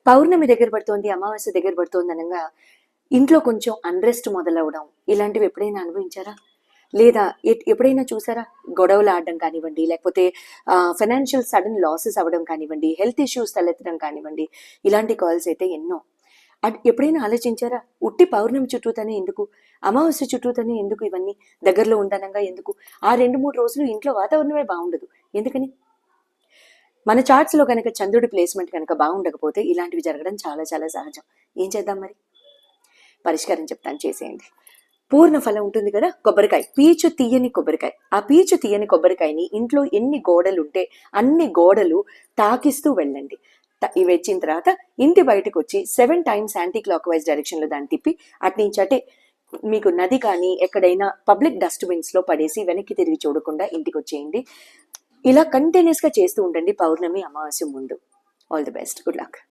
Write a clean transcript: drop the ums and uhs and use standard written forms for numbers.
పౌర్ణమి దగ్గర పడుతోంది, అమావాస్య దగ్గర పడుతోంది అనగా ఇంట్లో కొంచెం అన్రెస్ట్ మొదలవడం ఇలాంటివి ఎప్పుడైనా అనుభవించారా? లేదా ఎప్పుడైనా చూసారా? గొడవలు ఆడడం కానివ్వండి, లేకపోతే ఫైనాన్షియల్ సడన్ లాసెస్ అవ్వడం కానివ్వండి, హెల్త్ ఇష్యూస్ తలెత్తడం కానివ్వండి, ఇలాంటి కాల్స్ అయితే ఎన్నో. ఎప్పుడైనా ఆలోచించారా? ఉట్టి పౌర్ణమి చుట్టూతోనే ఎందుకు, అమావాస్య చుట్టూతోనే ఎందుకు, ఇవన్నీ దగ్గరలో ఉండనంగా ఎందుకు? ఆ 2-3 రోజులు ఇంట్లో వాతావరణమే బాగుండదు. ఎందుకని? మన చార్ట్స్లో కనుక చంద్రుడి ప్లేస్మెంట్ కనుక బాగుండకపోతే ఇలాంటివి జరగడం చాలా చాలా సహజం. ఏం చేద్దాం మరి? పరిష్కారం చెప్తాను, చేసేయండి. పూర్ణ ఫలం ఉంటుంది కదా, కొబ్బరికాయ, పీచు తీయని కొబ్బరికాయ. ఆ పీచు తీయని కొబ్బరికాయని ఇంట్లో ఎన్ని గోడలు ఉంటే అన్ని గోడలు తాకిస్తూ వెళ్ళండి. ఇవి వచ్చిన తర్వాత ఇంటి బయటకు వచ్చి 7 times యాంటీ క్లాక్ వైజ్ డైరెక్షన్లో దాన్ని తిప్పి అట్నుంచి అటే మీకు నది కానీ ఎక్కడైనా పబ్లిక్ డస్ట్బిన్స్లో పడేసి వెనక్కి తిరిగి చూడకుండా ఇంటికి వచ్చేయండి. ఇలా కంటిన్యూస్గా చేస్తూ ఉండండి పౌర్ణమి అమావాస్య ముందు. All the best, good luck.